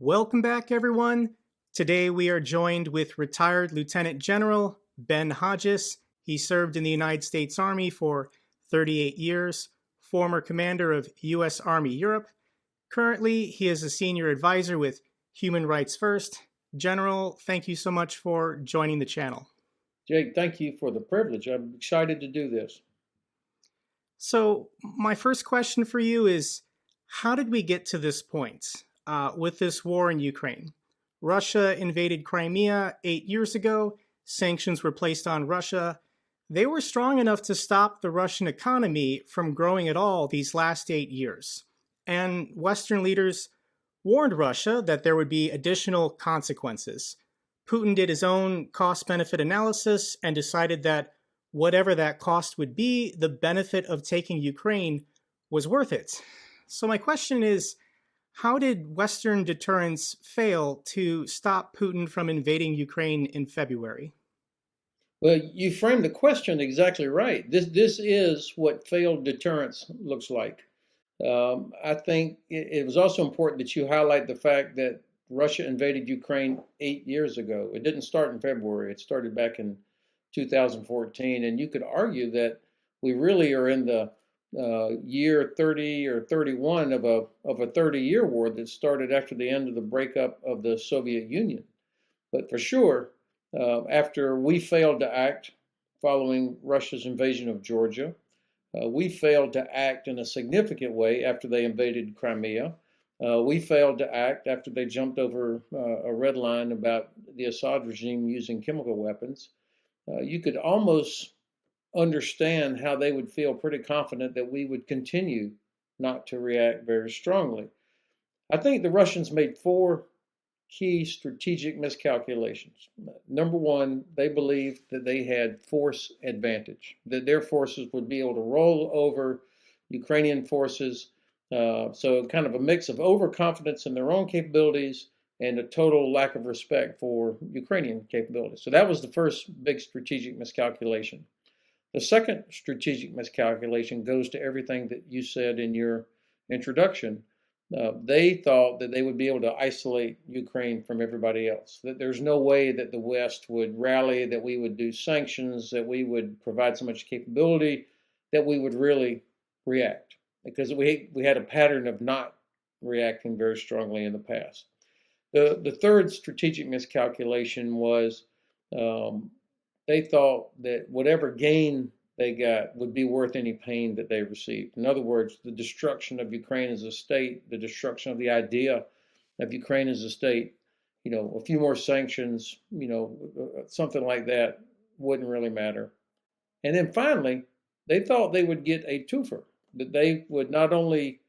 Welcome back, everyone. Today we are joined with retired Lieutenant General Ben Hodges. He served in the United States Army for 38 years, former commander of U.S. Army Europe. Currently, he is a senior advisor with Human Rights First. General, thank you so much for joining the channel. Jake, thank you for the privilege. I'm excited to do this. So, my first question for you is, how did we get to this point with this war in Ukraine? Russia invaded Crimea 8 years ago. Sanctions were placed on Russia. They were strong enough to stop the Russian economy from growing at all these last 8 years. And Western leaders warned Russia that there would be additional consequences. Putin did his own cost-benefit analysis and decided that whatever that cost would be, the benefit of taking Ukraine was worth it. So my question is, how did Western deterrence fail to stop Putin from invading Ukraine in February? Well, you framed the question exactly right. This is what failed deterrence looks like. I think it was also important that you highlight the fact that Russia invaded Ukraine 8 years ago. It didn't start in February. It started back in 2014. And you could argue that we really are in the year 30 or 31 of a 30-year war that started after the end of the breakup of the Soviet Union. But for sure, after we failed to act following Russia's invasion of Georgia, we failed to act in a significant way after they invaded Crimea. We failed to act after they jumped over a red line about the Assad regime using chemical weapons. You could almost understand how they would feel pretty confident that we would continue not to react very strongly. I think the Russians made four key strategic miscalculations. Number one, they believed that they had force advantage, that their forces would be able to roll over Ukrainian forces. So kind of a mix of overconfidence in their own capabilities and a total lack of respect for Ukrainian capabilities. So that was the first big strategic miscalculation. The second strategic miscalculation goes to everything that you said in your introduction. They thought that they would be able to isolate Ukraine from everybody else, that there's no way that the West would rally, that we would do sanctions, that we would provide so much capability, that we would really react, because we had a pattern of not reacting very strongly in the past. The third strategic miscalculation was they thought that whatever gain they got would be worth any pain that they received. In other words, the destruction of Ukraine as a state, the destruction of the idea of Ukraine as a state, a few more sanctions, something like that wouldn't really matter. And then finally, they thought they would get a twofer, that they would not only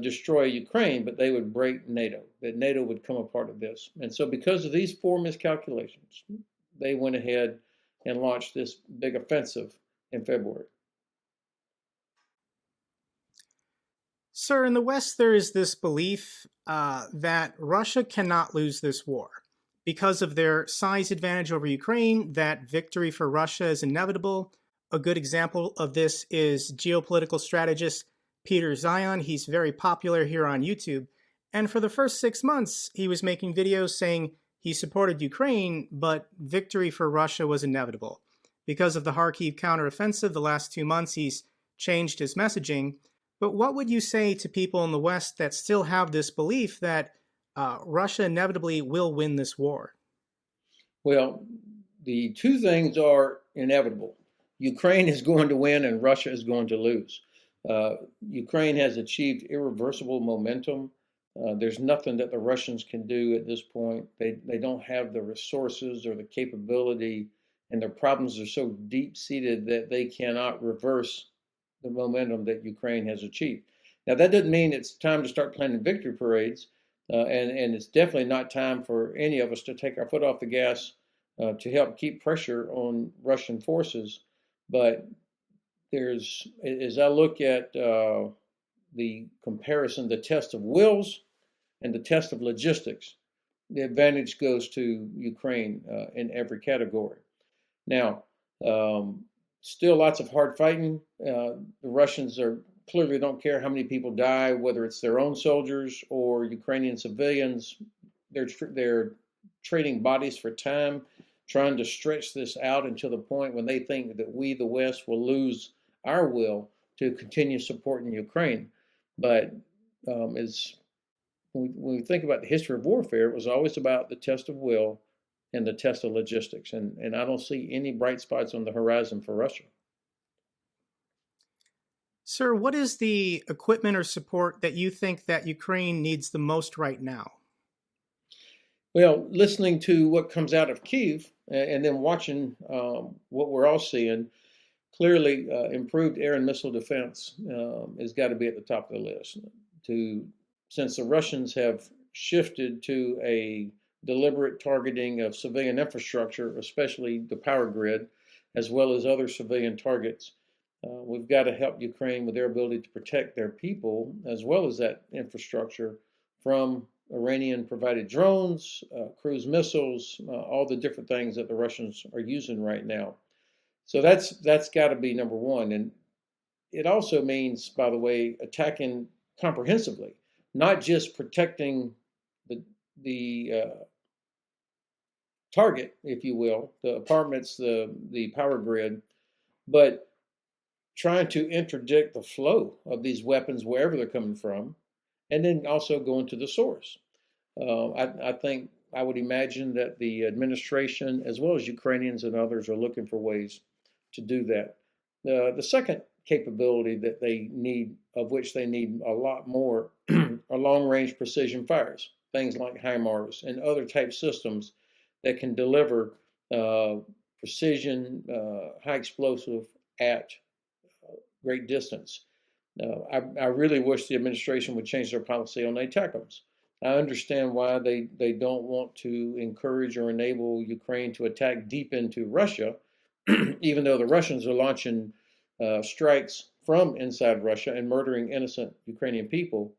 destroy Ukraine, but they would break NATO, that NATO would come a part of this. And so because of these four miscalculations, they went ahead and launched this big offensive in February. Sir, in the West, there is this belief that Russia cannot lose this war. Because of their size advantage over Ukraine, that victory for Russia is inevitable. A good example of this is geopolitical strategist Peter Zion. He's very popular here on YouTube. And for the first 6 months, he was making videos saying he supported Ukraine, but victory for Russia was inevitable. Because of the Kharkiv counteroffensive the last 2 months, he's changed his messaging. But what would you say to people in the West that still have this belief that Russia inevitably will win this war? Well, the two things are inevitable. Ukraine is going to win and Russia is going to lose. Ukraine has achieved irreversible momentum. There's nothing that the Russians can do at this point. They don't have the resources or the capability, and their problems are so deep-seated that they cannot reverse the momentum that Ukraine has achieved. Now, that doesn't mean it's time to start planning victory parades, and it's definitely not time for any of us to take our foot off the gas to help keep pressure on Russian forces. But as I look at the comparison, the test of wills and the test of logistics, the advantage goes to Ukraine in every category. Now, still lots of hard fighting. The Russians clearly don't care how many people die, whether it's their own soldiers or Ukrainian civilians. they're trading bodies for time, trying to stretch this out until the point when they think that we, the West, will lose our will to continue supporting Ukraine. But as when we think about the history of warfare, it was always about the test of will and the test of logistics. And I don't see any bright spots on the horizon for Russia. Sir, what is the equipment or support that you think that Ukraine needs the most right now? Well, listening to what comes out of Kyiv and then watching what we're all seeing, clearly improved air and missile defense has got to be at the top of the list. Since the Russians have shifted to a deliberate targeting of civilian infrastructure, especially the power grid, as well as other civilian targets, we've got to help Ukraine with their ability to protect their people, as well as that infrastructure, from Iranian provided drones, cruise missiles, all the different things that the Russians are using right now. So that's got to be number one. And it also means, by the way, attacking comprehensively, not just protecting the target, if you will, the apartments, the power grid, but trying to interdict the flow of these weapons wherever they're coming from, and then also going to the source. I think I would imagine that the administration, as well as Ukrainians and others, are looking for ways to do that. The second capability that they need, of which they need a lot more, are long-range precision fires, things like HIMARS and other type systems that can deliver precision, high explosive at great distance. I really wish the administration would change their policy on ATACMS. I understand why they don't want to encourage or enable Ukraine to attack deep into Russia, even though the Russians are launching strikes from inside Russia and murdering innocent Ukrainian people.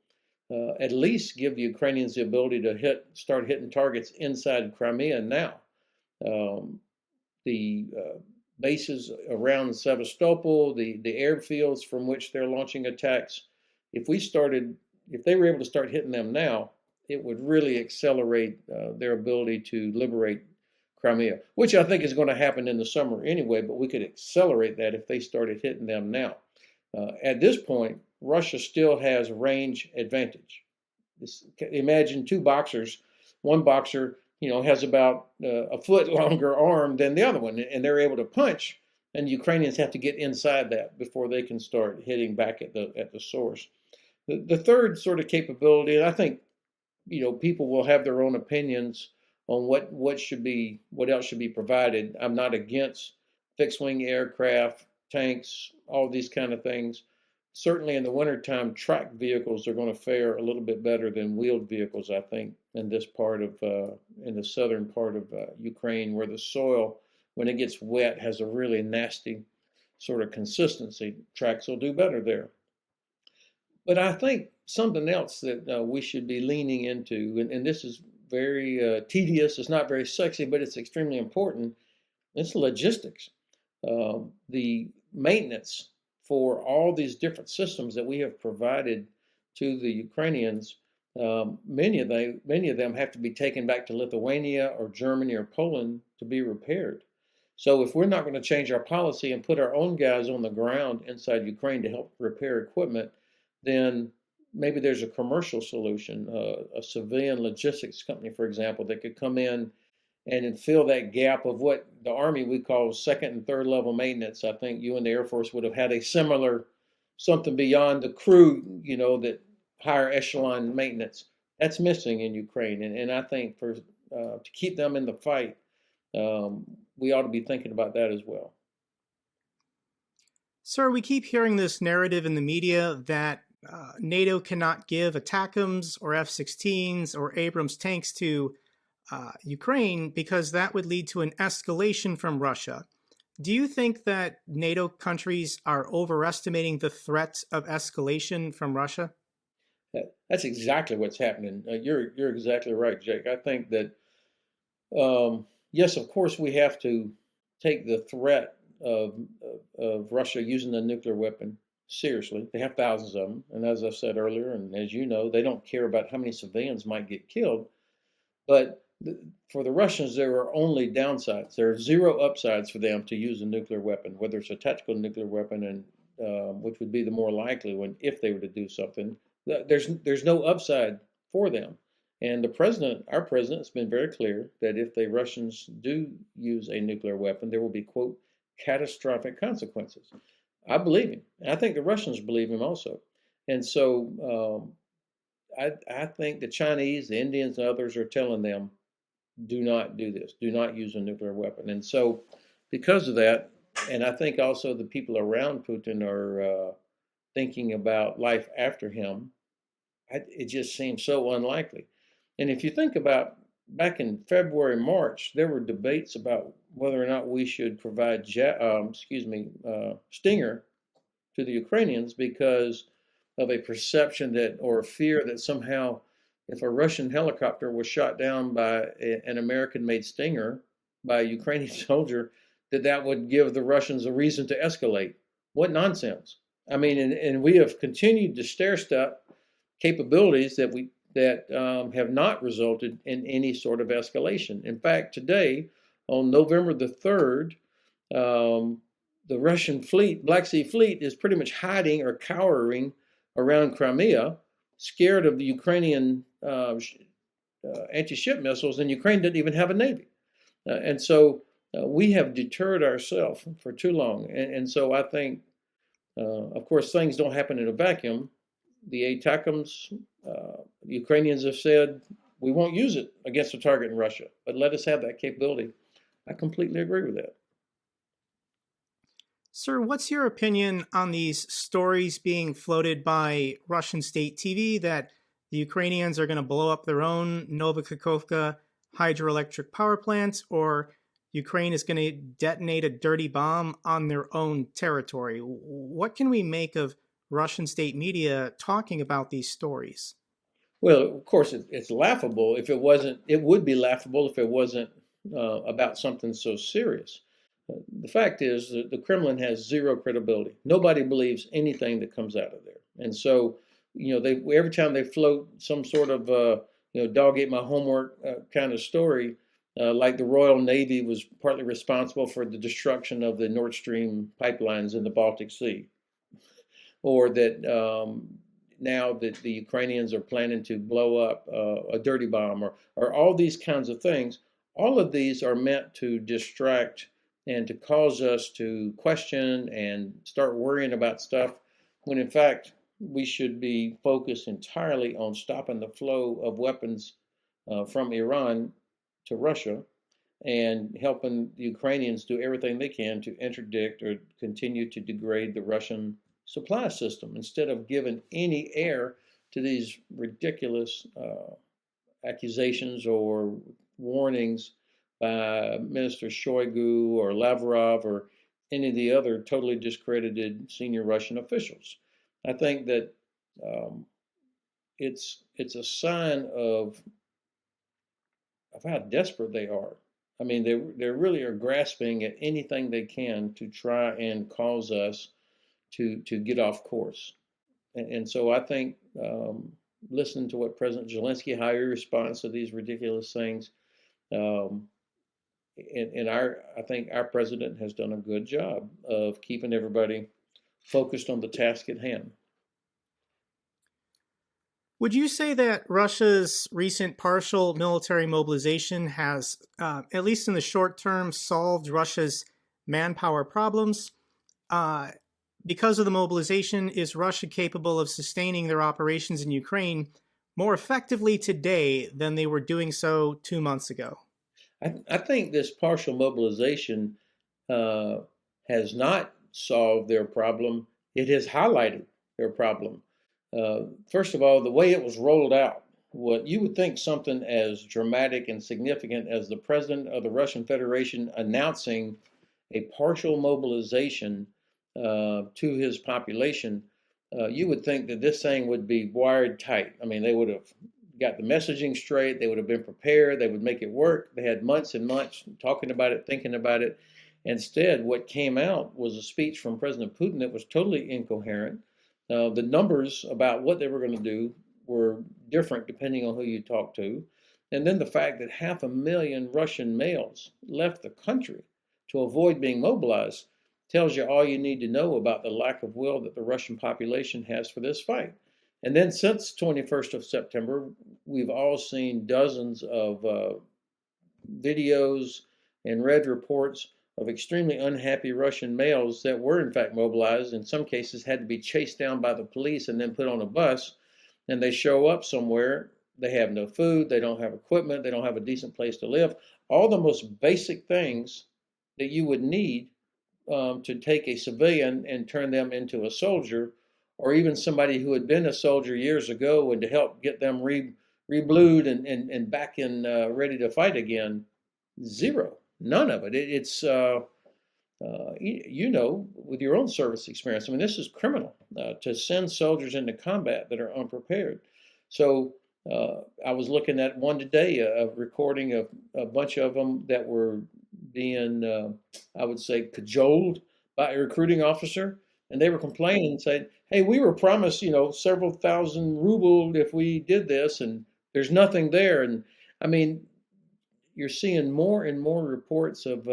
At least give the Ukrainians the ability to start hitting targets inside Crimea now. The bases around Sevastopol, the airfields from which they're launching attacks, if they were able to start hitting them now, it would really accelerate their ability to liberate Crimea, which I think is going to happen in the summer anyway, but we could accelerate that if they started hitting them now. At this point, Russia still has range advantage. Imagine two boxers. One boxer, has about a foot longer arm than the other one, and they're able to punch. And Ukrainians have to get inside that before they can start hitting back at the source. The third sort of capability, and I think people will have their own opinions on what else should be provided. I'm not against fixed wing aircraft, tanks, all these kind of things. Certainly in the wintertime, tracked vehicles are going to fare a little bit better than wheeled vehicles, I think, in this part of, in the southern part of Ukraine, where the soil, when it gets wet, has a really nasty sort of consistency. Tracks will do better there. But I think something else that we should be leaning into, and this is very tedious, it's not very sexy, but it's extremely important, it's logistics. The maintenance for all these different systems that we have provided to the Ukrainians, many of them have to be taken back to Lithuania or Germany or Poland to be repaired. So if we're not going to change our policy and put our own guys on the ground inside Ukraine to help repair equipment, then maybe there's a commercial solution, a civilian logistics company, for example, that could come in and fill that gap of what the Army we call second and third level maintenance. I think you and the Air Force would have had a similar something beyond the crew, that higher echelon maintenance. That's missing in Ukraine. And I think to keep them in the fight, we ought to be thinking about that as well. Sir, we keep hearing this narrative in the media that NATO cannot give ATACMS or F-16s or Abrams tanks to Ukraine because that would lead to an escalation from Russia. Do you think that NATO countries are overestimating the threat of escalation from Russia? That's exactly what's happening. You're exactly right, Jake. I think that yes, of course, we have to take the threat of Russia using the nuclear weapon seriously. They have thousands of them, and as I said earlier, and as you know, they don't care about how many civilians might get killed. But for the Russians, there are only downsides. There are zero upsides for them to use a nuclear weapon, whether it's a tactical nuclear weapon, and which would be the more likely one if they were to do something. There's no upside for them. And the president, our president, has been very clear that if the Russians do use a nuclear weapon, there will be, quote, catastrophic consequences. I believe him. And I think the Russians believe him also. And so I think the Chinese, the Indians, and others are telling them, do not do this, do not use a nuclear weapon. And so, because of that, and I think also the people around Putin are thinking about life after him, it just seems so unlikely. And if you think about back in February, March, there were debates about whether or not we should provide, Stinger to the Ukrainians because of a perception that, or a fear that somehow if a Russian helicopter was shot down by an American-made Stinger by a Ukrainian soldier, that would give the Russians a reason to escalate. What nonsense! I mean, and we have continued to stair-step capabilities that have not resulted in any sort of escalation. In fact, today, on November the 3rd, the Russian fleet, Black Sea Fleet, is pretty much hiding or cowering around Crimea, scared of the Ukrainian anti-ship missiles, and Ukraine didn't even have a navy. And so we have deterred ourselves for too long. And so I think, of course, things don't happen in a vacuum. The ATACMS, Ukrainians have said, we won't use it against a target in Russia, but let us have that capability. I completely agree with that. Sir, what's your opinion on these stories being floated by Russian state TV that the Ukrainians are going to blow up their own Novokakhovka hydroelectric power plant, or Ukraine is going to detonate a dirty bomb on their own territory? What can we make of Russian state media talking about these stories? Well, of course, it's laughable. If it wasn't, it would be laughable if it wasn't about something so serious. The fact is that the Kremlin has zero credibility. Nobody believes anything that comes out of there. And so, every time they float some sort of, dog ate my homework kind of story, like the Royal Navy was partly responsible for the destruction of the Nord Stream pipelines in the Baltic Sea, or that now that the Ukrainians are planning to blow up a dirty bomb, or all these kinds of things. All of these are meant to distract and to cause us to question and start worrying about stuff, when in fact we should be focused entirely on stopping the flow of weapons from Iran to Russia, and helping the Ukrainians do everything they can to interdict or continue to degrade the Russian supply system, instead of giving any air to these ridiculous accusations or warnings by Minister Shoigu or Lavrov or any of the other totally discredited senior Russian officials. I think that it's a sign of how desperate they are. I mean, they really are grasping at anything they can to try and cause us to get off course. And so I think listening to what President Zelensky, how he responds to these ridiculous things, I think our president has done a good job of keeping everybody focused on the task at hand. Would you say that Russia's recent partial military mobilization has, at least in the short term, solved Russia's manpower problems? Because of the mobilization, is Russia capable of sustaining their operations in Ukraine more effectively today than they were doing so 2 months ago? I think this partial mobilization has not solved their problem. It has highlighted their problem. First of all, the way it was rolled out, what you would think something as dramatic and significant as the president of the Russian Federation announcing a partial mobilization to his population, you would think that this thing would be wired tight. I mean, they would have got the messaging straight. They would have been prepared. They would make it work. They had months and months talking about it, thinking about it. Instead, what came out was a speech from President Putin that was totally incoherent. The numbers about what they were going to do were different depending on who you talk to. And then the fact that 500,000 Russian males left the country to avoid being mobilized tells you all you need to know about the lack of will that the Russian population has for this fight. And then since 21st of September, we've all seen dozens of videos and read reports of extremely unhappy Russian males that were in fact mobilized, in some cases had to be chased down by the police and then put on a bus, and they show up somewhere. They have no food, they don't have equipment, they don't have a decent place to live. All the most basic things that you would need to take a civilian and turn them into a soldier, or even somebody who had been a soldier years ago, and to help get them reblued and back in ready to fight again. Zero, none of it. It's you know, with your own service experience. I mean, this is criminal to send soldiers into combat that are unprepared. So I was looking at one today, a recording of a bunch of them that were being, I would say, cajoled by a recruiting officer, and they were complaining and saying, "Hey, we were promised, you know, several thousand ruble if we did this, and there's nothing there." And I mean, you're seeing more and more reports of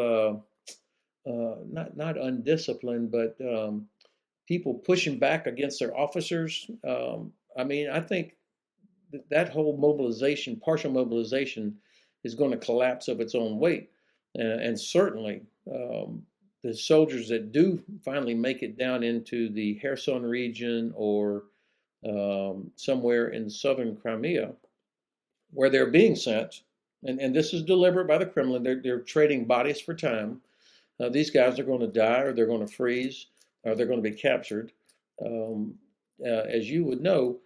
not undisciplined, but people pushing back against their officers. I mean, I think that whole mobilization, partial mobilization, is going to collapse of its own weight, and certainly the soldiers that do finally make it down into the Kherson region or somewhere in southern Crimea, where they're being sent, and this is deliberate by the Kremlin. They're trading bodies for time. These guys are going to die, or they're going to freeze, or they're going to be captured. As you would know,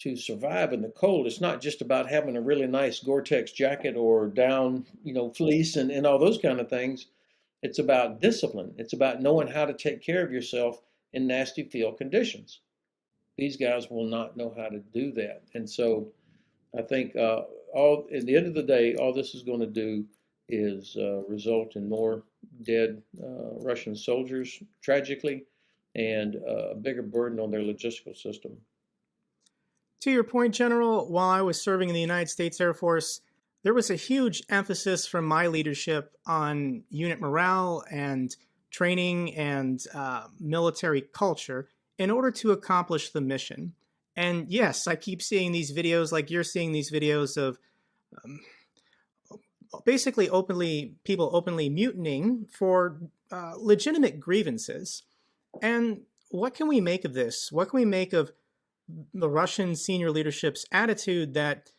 to survive in the cold, it's not just about having a really nice Gore-Tex jacket or down, you know, fleece and all those kind of things. It's about discipline. It's about knowing how to take care of yourself in nasty field conditions. These guys will not know how to do that. And so I think all at the end of the day, all this is going to do is result in more dead Russian soldiers, tragically, and a bigger burden on their logistical system. To your point, General, while I was serving in the United States Air Force, there was a huge emphasis from my leadership on unit morale and training and military culture in order to accomplish the mission. And yes, I keep seeing these videos, like you're seeing these videos of um, basically people openly mutinying for legitimate grievances. And what can we make of this? What can we make of the Russian senior leadership's attitude that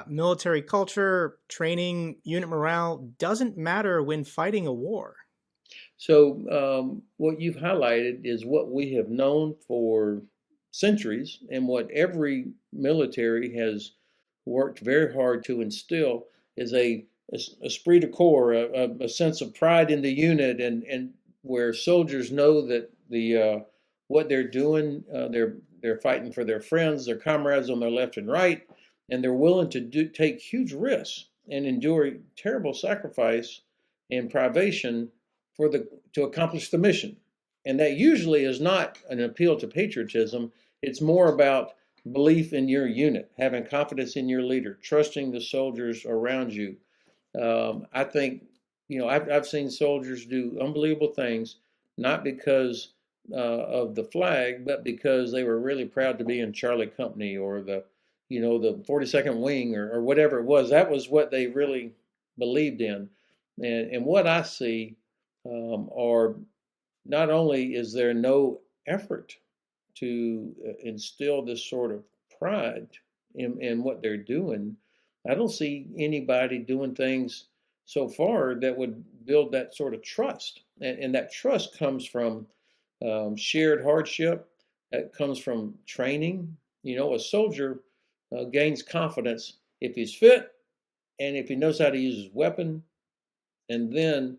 military culture, training, unit morale doesn't matter when fighting a war? So what you've highlighted is what we have known for centuries, and what every military has worked very hard to instill is a esprit de corps, a sense of pride in the unit, and where soldiers know that the what they're doing, they're fighting for their friends, their comrades on their left and right, and they're willing to take huge risks and endure terrible sacrifice and privation to accomplish the mission. And that usually is not an appeal to patriotism. It's more about belief in your unit, having confidence in your leader, trusting the soldiers around you. I think, you know, I've seen soldiers do unbelievable things, not because of the flag, but because they were really proud to be in Charlie Company or the 42nd Wing or whatever it was. That was what they really believed in. And what I see are, not only is there no effort to instill this sort of pride in what they're doing, I don't see anybody doing things so far that would build that sort of trust. And that trust comes from shared hardship, that comes from training. You know, a soldier gains confidence if he's fit and if he knows how to use his weapon, and then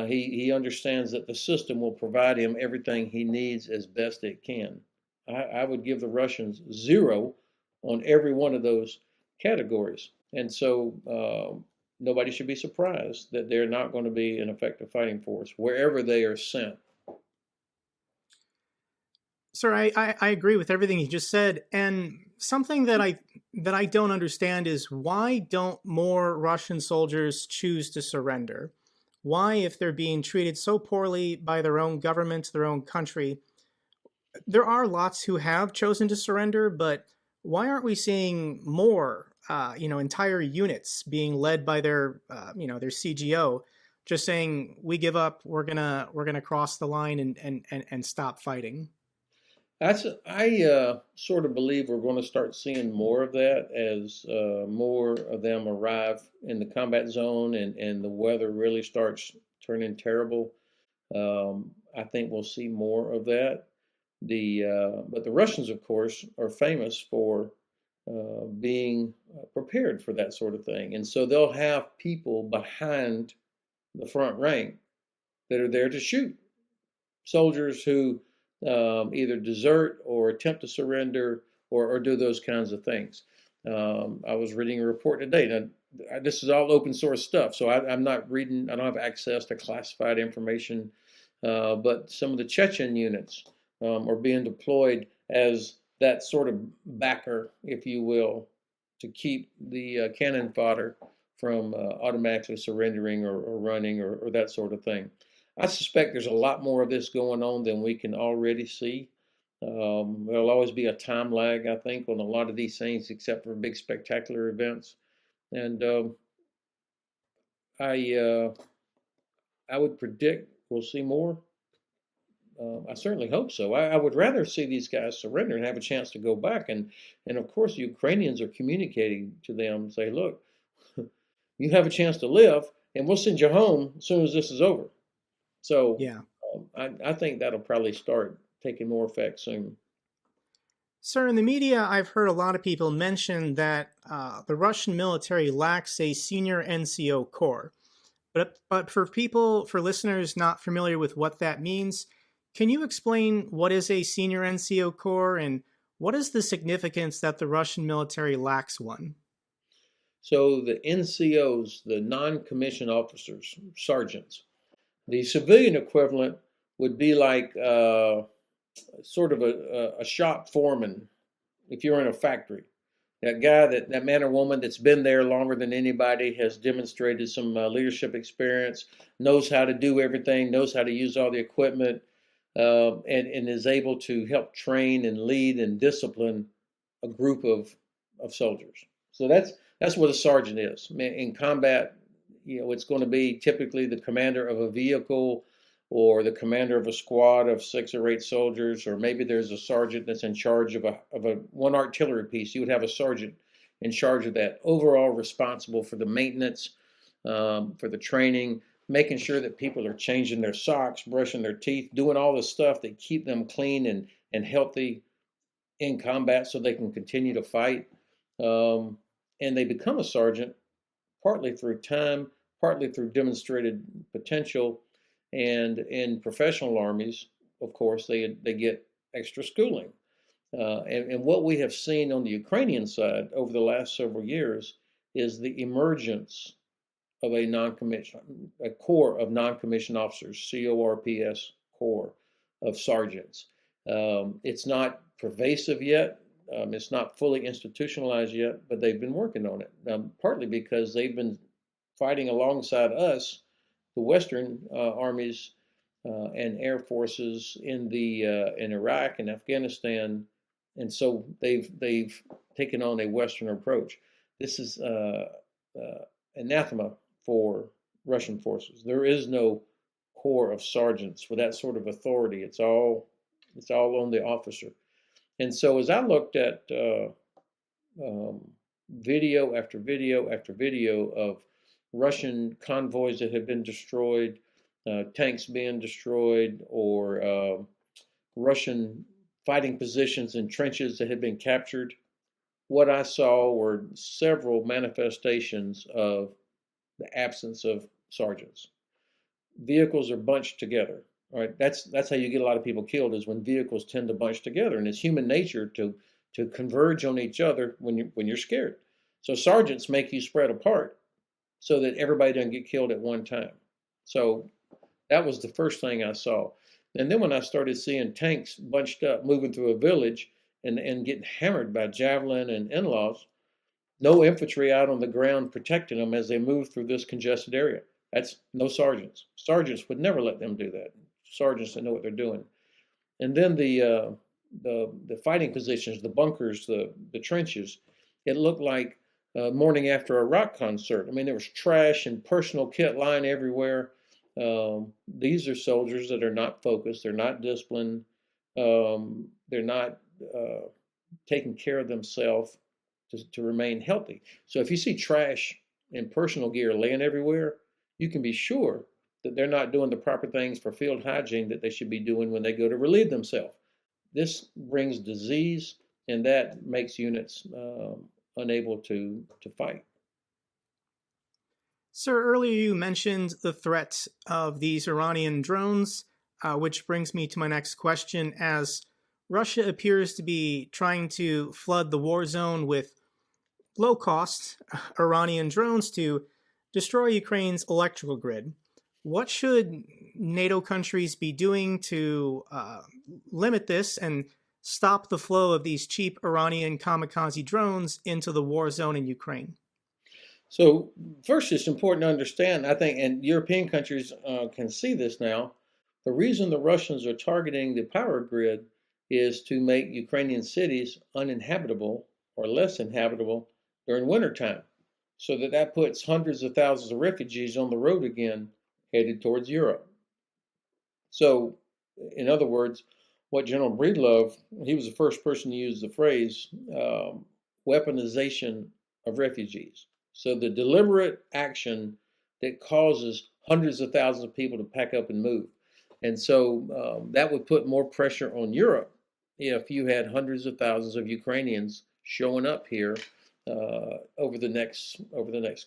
he understands that the system will provide him everything he needs as best it can. I would give the Russians 0 on every one of those categories. And so nobody should be surprised that they're not going to be an effective fighting force wherever they are sent. Sir, I agree with everything you just said, and something that I don't understand is why don't more Russian soldiers choose to surrender? Why, if they're being treated so poorly by their own government, their own country, there are lots who have chosen to surrender, but why aren't we seeing more, entire units being led by their CGO, just saying we give up, we're gonna cross the line and stop fighting? I sort of believe we're going to start seeing more of that as more of them arrive in the combat zone and the weather really starts turning terrible. I think we'll see more of that. But the Russians, of course, are famous for being prepared for that sort of thing, and so they'll have people behind the front rank that are there to shoot soldiers who either desert or attempt to surrender or do those kinds of things. I was reading a report today. Now, this is all open source stuff, so I'm not reading, I don't have access to classified information, but some of the Chechen units are being deployed as that sort of backer, if you will, to keep the cannon fodder from automatically surrendering or running or that sort of thing. I suspect there's a lot more of this going on than we can already see. There'll always be a time lag, I think, on a lot of these things, except for big spectacular events. And I I would predict we'll see more. I certainly hope so. I would rather see these guys surrender and have a chance to go back. And of course, the Ukrainians are communicating to them, say, look, you have a chance to live, and we'll send you home as soon as this is over. So Yeah. I think that'll probably start taking more effect soon. Sir, in the media, I've heard a lot of people mention that the Russian military lacks a senior NCO corps. But for listeners not familiar with what that means, can you explain what is a senior NCO corps and what is the significance that the Russian military lacks one? So the NCOs, the non-commissioned officers, sergeants, the civilian equivalent would be like sort of a shop foreman if you're in a factory. That guy, that man or woman that's been there longer than anybody, has demonstrated some leadership experience, knows how to do everything, knows how to use all the equipment, and is able to help train and lead and discipline a group of soldiers. So that's what a sergeant is. In combat, it's going to be typically the commander of a vehicle or the commander of a squad of 6 or 8 soldiers, or maybe there's a sergeant that's in charge of a one artillery piece. You would have a sergeant in charge of that, overall responsible for the maintenance, for the training, making sure that people are changing their socks, brushing their teeth, doing all the stuff that keep them clean and healthy in combat so they can continue to fight. And they become a sergeant partly through time, partly through demonstrated potential. And in professional armies, of course, they get extra schooling. And what we have seen on the Ukrainian side over the last several years is the emergence of a corps of non-commissioned officers, CORPS corps of sergeants. It's not pervasive yet. It's not fully institutionalized yet, but they've been working on it. Partly because they've been fighting alongside us, the Western armies and air forces in Iraq and Afghanistan, and so they've taken on a Western approach. This is anathema for Russian forces. There is no corps of sergeants with that sort of authority. It's all on the officer. And so as I looked at um, video after video after video of Russian convoys that have been destroyed, tanks being destroyed, or Russian fighting positions and trenches that had been captured, what I saw were several manifestations of the absence of sergeants. Vehicles are bunched together. All right, that's how you get a lot of people killed, is when vehicles tend to bunch together, and it's human nature to converge on each other when you're scared. So sergeants make you spread apart so that everybody doesn't get killed at one time. So that was the first thing I saw. And then when I started seeing tanks bunched up moving through a village and getting hammered by javelin and in-laws, no infantry out on the ground protecting them as they move through this congested area. That's no sergeants. Sergeants would never let them do that. Sergeants that know what they're doing. And then the fighting positions, the bunkers, the trenches, it looked like morning after a rock concert. I mean, there was trash and personal kit lying everywhere. These are soldiers that are not focused. They're not disciplined. They're not taking care of themselves to remain healthy. So if you see trash and personal gear laying everywhere, you can be sure that they're not doing the proper things for field hygiene that they should be doing when they go to relieve themselves. This brings disease, and that makes units unable to fight. Sir, earlier you mentioned the threat of these Iranian drones, which brings me to my next question. As Russia appears to be trying to flood the war zone with low cost Iranian drones to destroy Ukraine's electrical grid, what should NATO countries be doing to limit this and stop the flow of these cheap Iranian kamikaze drones into the war zone in Ukraine? So first, it's important to understand, I think, and European countries can see this now. The reason the Russians are targeting the power grid is to make Ukrainian cities uninhabitable or less inhabitable during wintertime, so that puts hundreds of thousands of refugees on the road again, headed towards Europe. So, in other words, what General Breedlove, he was the first person to use the phrase weaponization of refugees. So the deliberate action that causes hundreds of thousands of people to pack up and move. And so that would put more pressure on Europe if you had hundreds of thousands of Ukrainians showing up here over the next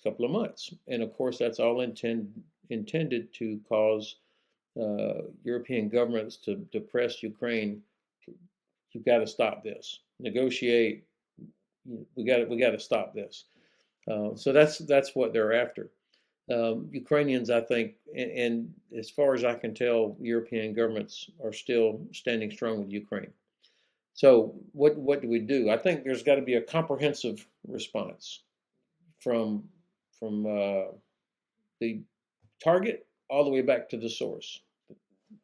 couple of months. And of course, that's all intended to cause European governments to press Ukraine. You've got to stop this. Negotiate. We got to stop this. So that's what they're after. Ukrainians, I think, and as far as I can tell, European governments are still standing strong with Ukraine. So what do we do? I think there's got to be a comprehensive response from the target all the way back to the source.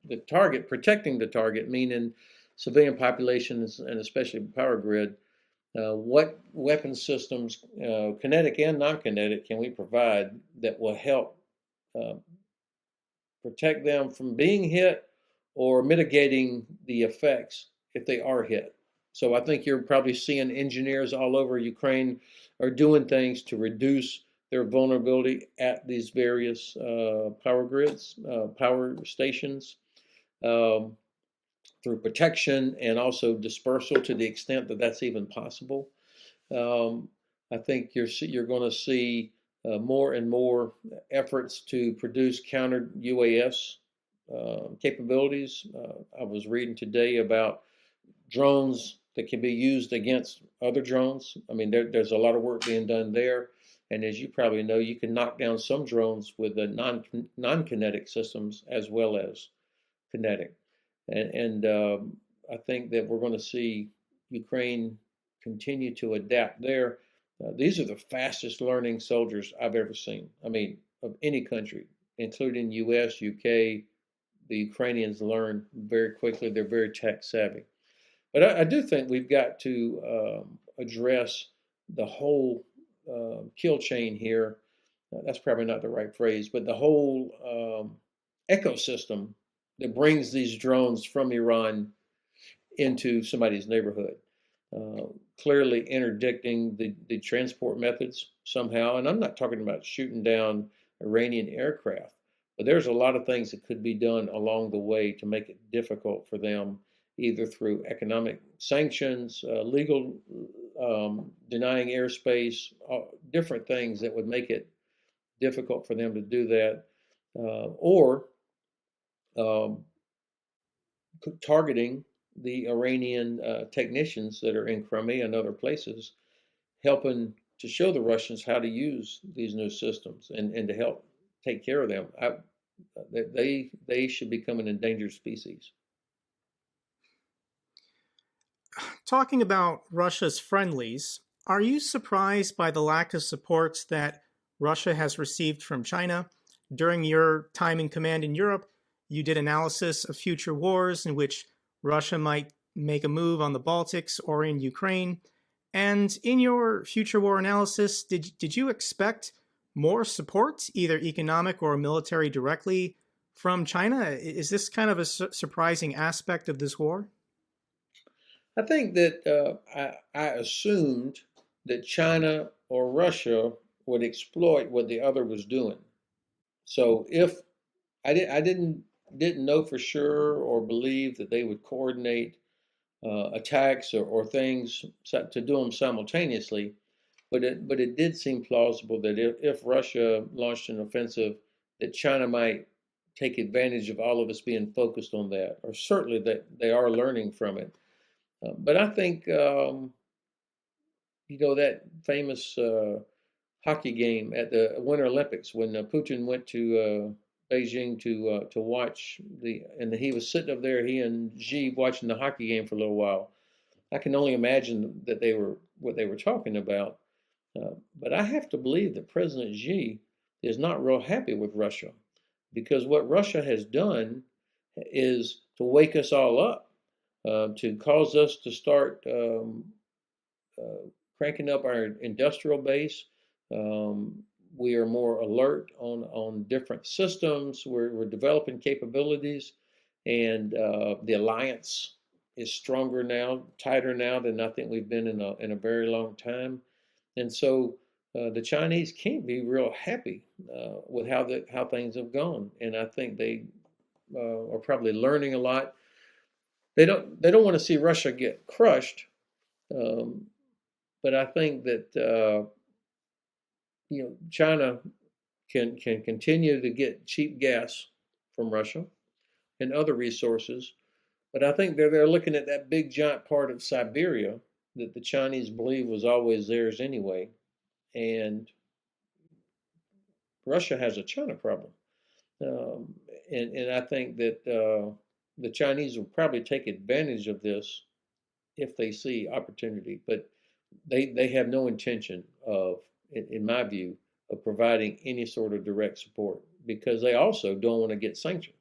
The target, protecting the target, meaning civilian populations and especially the power grid. What weapon systems, kinetic and non-kinetic, can we provide that will help protect them from being hit or mitigating the effects if they are hit? So I think you're probably seeing engineers all over Ukraine are doing things to reduce their vulnerability at these various power grids, power stations. Through protection and also dispersal to the extent that that's even possible. I think you're going to see more and more efforts to produce counter UAS capabilities. I was reading today about drones that can be used against other drones. I mean, there's a lot of work being done there. And as you probably know, you can knock down some drones with the non-kinetic systems as well as kinetic. And I think that we're going to see Ukraine continue to adapt there. These are the fastest learning soldiers I've ever seen. I mean, of any country, including US, UK. The Ukrainians learn very quickly. They're very tech savvy. But I do think we've got to address the whole kill chain here. That's probably not the right phrase, but the whole ecosystem that brings these drones from Iran into somebody's neighborhood. Clearly interdicting the transport methods somehow. And I'm not talking about shooting down Iranian aircraft, but there's a lot of things that could be done along the way to make it difficult for them, either through economic sanctions, legal denying airspace, different things that would make it difficult for them to do that, or targeting the Iranian technicians that are in Crimea and other places, helping to show the Russians how to use these new systems and to help take care of them. They should become an endangered species. talking about Russia's friendlies, are you surprised by the lack of support that Russia has received from China? During your time in command in Europe, you did analysis of future wars in which Russia might make a move on the Baltics or in Ukraine. And in your future war analysis, did you expect more support, either economic or military, directly from China? Is this kind of a surprising aspect of this war? I think that I assumed that China or Russia would exploit what the other was doing. So if I didn't know for sure or believe that they would coordinate attacks or things to do them simultaneously, but it did seem plausible that if Russia launched an offensive, that China might take advantage of all of us being focused on that, or certainly that they are learning from it. But I think that famous hockey game at the Winter Olympics when Putin went to Beijing to watch and he was sitting up there, he and Xi watching the hockey game for a little while. I can only imagine that what they were talking about. But I have to believe that President Xi is not real happy with Russia because what Russia has done is to wake us all up, to cause us to start cranking up our industrial base. We are more alert on different systems. We're developing capabilities, and the alliance is stronger now, tighter now than I think we've been in a very long time. And so the Chinese can't be real happy with how things have gone, and I think they are probably learning a lot. They don't want to see Russia get crushed, um, but I think that China can continue to get cheap gas from Russia and other resources, but I think they're looking at that big giant part of Siberia that the Chinese believe was always theirs anyway, and Russia has a China problem, um, and I think that the Chinese will probably take advantage of this if they see opportunity, but they have no intention of, in my view, of providing any sort of direct support because they also don't want to get sanctioned.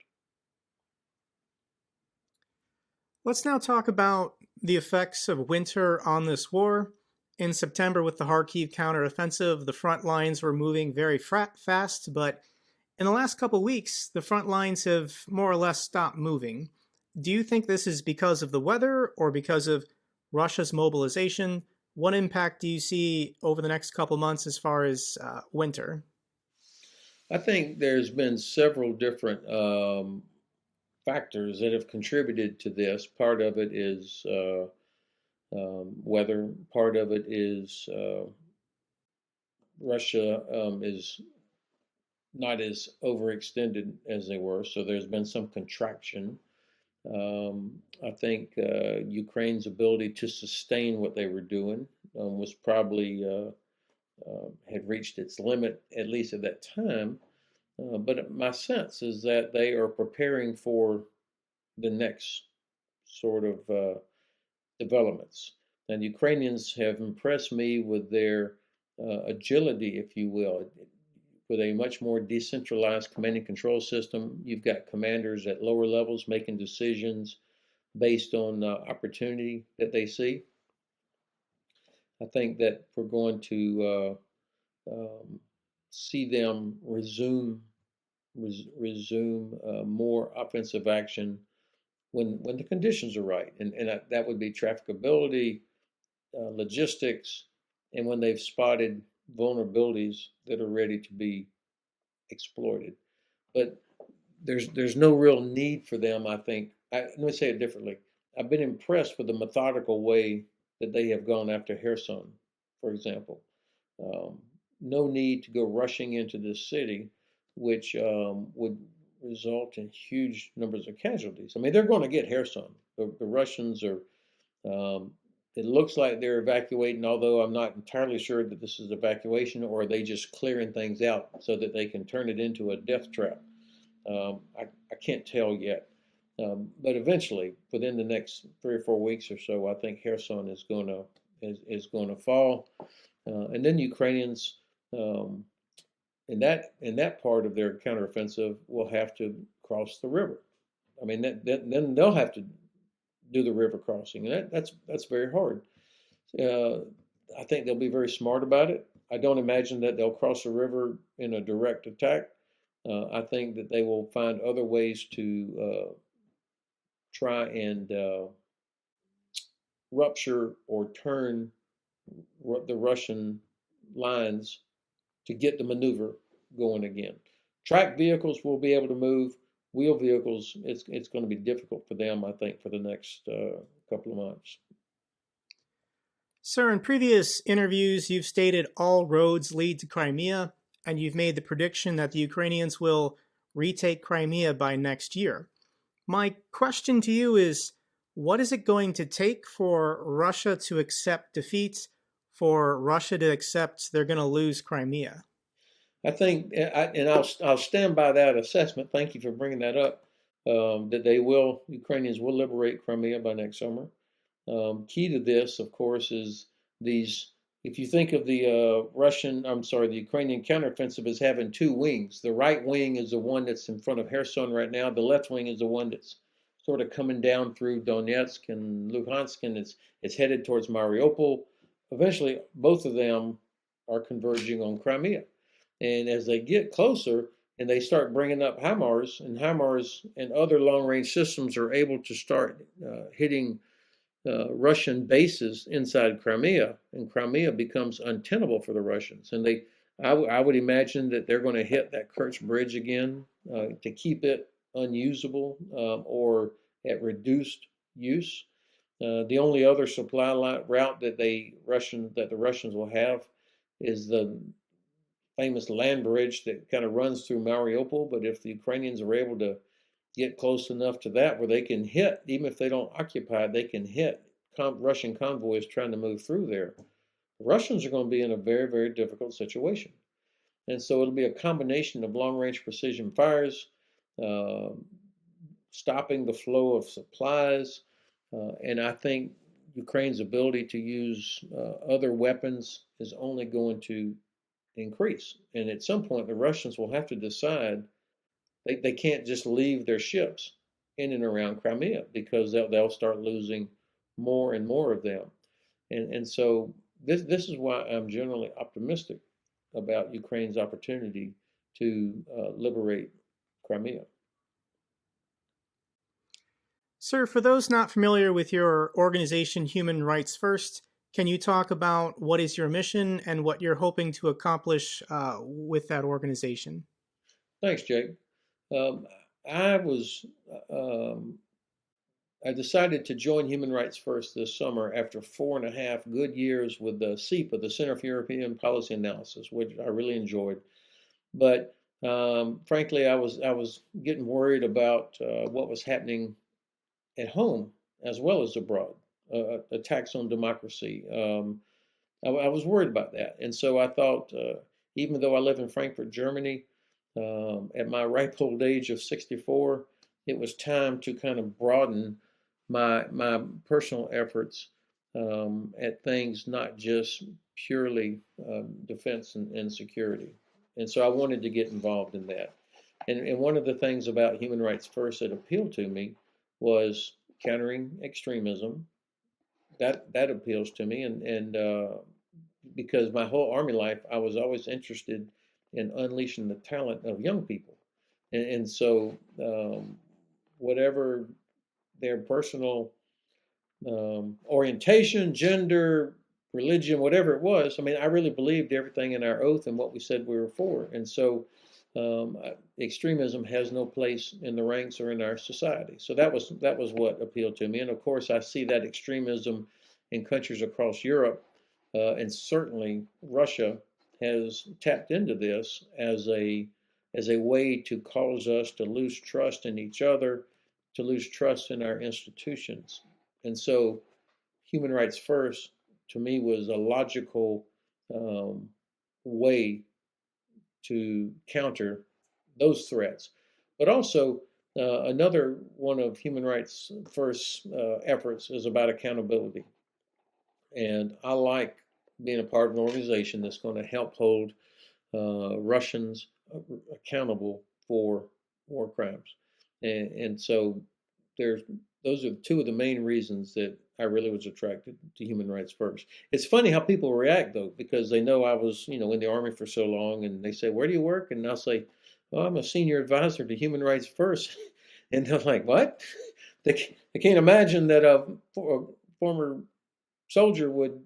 Let's now talk about the effects of winter on this war. In September, with the Kharkiv counteroffensive, the front lines were moving very fast, but in the last couple weeks, the front lines have more or less stopped moving. Do you think this is because of the weather or because of Russia's mobilization? What impact do you see over the next couple months as far as winter? I think there's been several different factors that have contributed to this. Part of it is weather. Part of it is Russia is not as overextended as they were, so there's been some contraction. I think Ukraine's ability to sustain what they were doing was probably had reached its limit, at least at that time. But my sense is that they are preparing for the next sort of developments. And the Ukrainians have impressed me with their agility, if you will, with a much more decentralized command and control system. You've got commanders at lower levels making decisions based on opportunity that they see. I think that we're going to see them resume more offensive action when the conditions are right, and that would be trafficability, logistics, and when they've spotted vulnerabilities that are ready to be exploited. But there's no real need for them. I think. Let me say it differently. I've been impressed with the methodical way that they have gone after Kherson, for example. Um, no need to go rushing into this city, which would result in huge numbers of casualties. I mean, they're going to get Kherson. The Russians are. Um, it looks like they're evacuating, although I'm not entirely sure that this is evacuation or are they just clearing things out so that they can turn it into a death trap. I can't tell yet. But eventually, within the next 3 or 4 weeks or so, I think Kherson is going to fall, and then Ukrainians um, in that part of their counteroffensive will have to cross the river. I mean, then they'll have to do the river crossing, and that's very hard. Uh, I think they'll be very smart about it. I don't imagine that they'll cross the river in a direct attack. I think that they will find other ways to try and rupture or turn the Russian lines to get the maneuver going again. Tracked vehicles will be able to move. Wheel vehicles, it's going to be difficult for them, I think, for the next couple of months. Sir, in previous interviews, you've stated all roads lead to Crimea, and you've made the prediction that the Ukrainians will retake Crimea by next year. My question to you is, what is it going to take for Russia to accept defeat, for Russia to accept they're going to lose Crimea? I think, and I'll stand by that assessment. Thank you for bringing that up. That Ukrainians will liberate Crimea by next summer. Key to this, of course, is these. If you think of the the Ukrainian counteroffensive as having two wings. The right wing is the one that's in front of Kherson right now. The left wing is the one that's sort of coming down through Donetsk and Luhansk, and it's headed towards Mariupol. Eventually, both of them are converging on Crimea. And as they get closer and they start bringing up HIMARS, and other long-range systems are able to start hitting Russian bases inside Crimea, and Crimea becomes untenable for the Russians. And I would imagine that they're going to hit that Kerch Bridge again to keep it unusable or at reduced use. The only other supply route that the Russians will have is the famous land bridge that kind of runs through Mariupol. But if the Ukrainians are able to get close enough to that where they can hit, even if they don't occupy it, they can hit Russian convoys trying to move through there. The Russians are going to be in a very, very difficult situation. And so it'll be a combination of long-range precision fires, uh, stopping the flow of supplies, and I think Ukraine's ability to use other weapons is only going to increase. And at some point, the Russians will have to decide they can't just leave their ships in and around Crimea because they'll start losing more and more of them. And so this is why I'm generally optimistic about Ukraine's opportunity to liberate Crimea. Sir, for those not familiar with your organization, Human Rights First, can you talk about what is your mission and what you're hoping to accomplish with that organization? Thanks, Jake. Um, I was I decided to join Human Rights First this summer after 4.5 good years with the CEPA, the Center for European Policy Analysis, which I really enjoyed. But frankly, I was getting worried about what was happening at home as well as abroad, attacks on democracy. I was worried about that, and so I thought, even though I live in Frankfurt, Germany, at my ripe old age of 64, it was time to kind of broaden my personal efforts at things not just purely defense and security. And so I wanted to get involved in that. And one of the things about Human Rights First that appealed to me was countering extremism. That appeals to me, and because my whole army life I was always interested in unleashing the talent of young people, and so whatever their personal orientation, gender, religion, whatever it was. I mean, I really believed everything in our oath and what we said we were for. And so extremism has no place in the ranks or in our society. So that was what appealed to me. And of course, I see that extremism in countries across Europe, and certainly Russia has tapped into this as a way to cause us to lose trust in each other, to lose trust in our institutions. And so Human Rights First, to me, was a logical way to counter those threats. But also, Another one of human rights first efforts is about accountability. And I like being a part of an organization that's going to help hold Russians accountable for war crimes. And so there's those are two of the main reasons that I really was attracted to human rights first. It's funny how people react though, because they know I was, in the army for so long, and they say, "Where do you work?" And I'll say, "Oh, I'm a senior advisor to human rights first." And they're like, "What?" They can't imagine that a former soldier would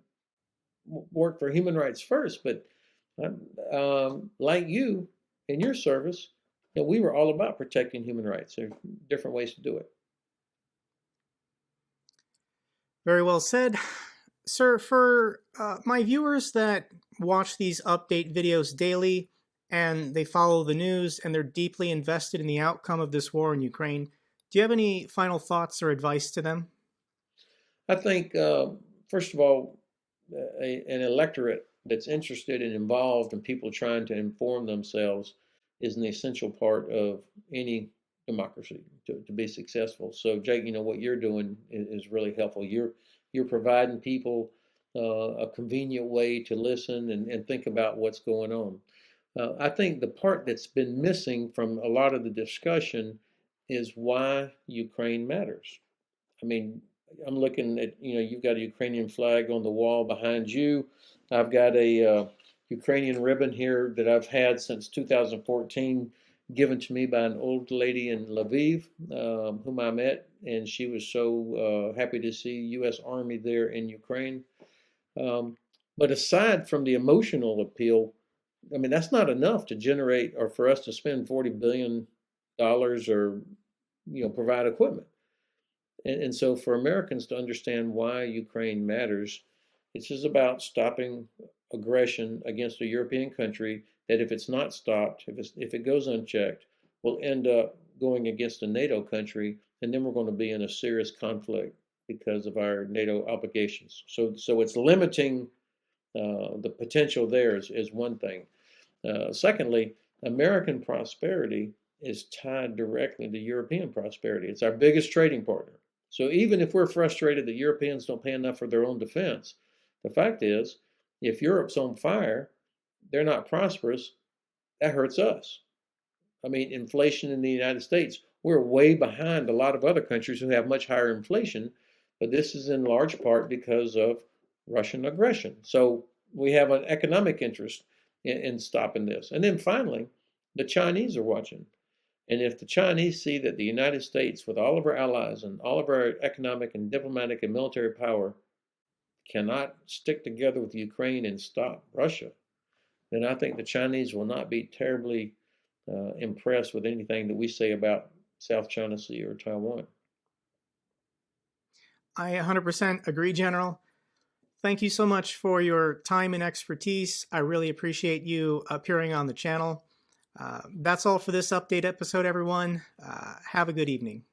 work for human rights first, but like you in your service, we were all about protecting human rights. There are different ways to do it. Very well said. Sir, for my viewers that watch these update videos daily and they follow the news and they're deeply invested in the outcome of this war in Ukraine, do you have any final thoughts or advice to them? I think, first of all, an electorate that's interested and involved and people trying to inform themselves is an essential part of any democracy to be successful. So, Jake, what you're doing is really helpful. You're providing people a convenient way to listen and think about what's going on. I think the part that's been missing from a lot of the discussion is why Ukraine matters. I mean, I'm looking at, you've got a Ukrainian flag on the wall behind you. I've got a Ukrainian ribbon here that I've had since 2014, given to me by an old lady in Lviv, whom I met, and she was so happy to see U.S. Army there in Ukraine. But aside from the emotional appeal, I mean, that's not enough to generate or for us to spend $40 billion or, provide equipment. And so for Americans to understand why Ukraine matters, it's just about stopping aggression against a European country that if it's not stopped, if it goes unchecked, will end up going against a NATO country, and then we're going to be in a serious conflict because of our NATO obligations. So it's limiting the potential there is one thing. Secondly, American prosperity is tied directly to European prosperity. It's our biggest trading partner. So even if we're frustrated that Europeans don't pay enough for their own defense, the fact is, if Europe's on fire, they're not prosperous, that hurts us. I mean, inflation in the United States, we're way behind a lot of other countries who have much higher inflation, but this is in large part because of Russian aggression. So we have an economic interest in stopping this. And then finally, the Chinese are watching. And if the Chinese see that the United States, with all of our allies and all of our economic and diplomatic and military power, cannot stick together with Ukraine and stop Russia, then I think the Chinese will not be terribly impressed with anything that we say about South China Sea or Taiwan. I 100% agree, General. Thank you so much for your time and expertise. I really appreciate you appearing on the channel. That's all for this update episode, everyone. Have a good evening.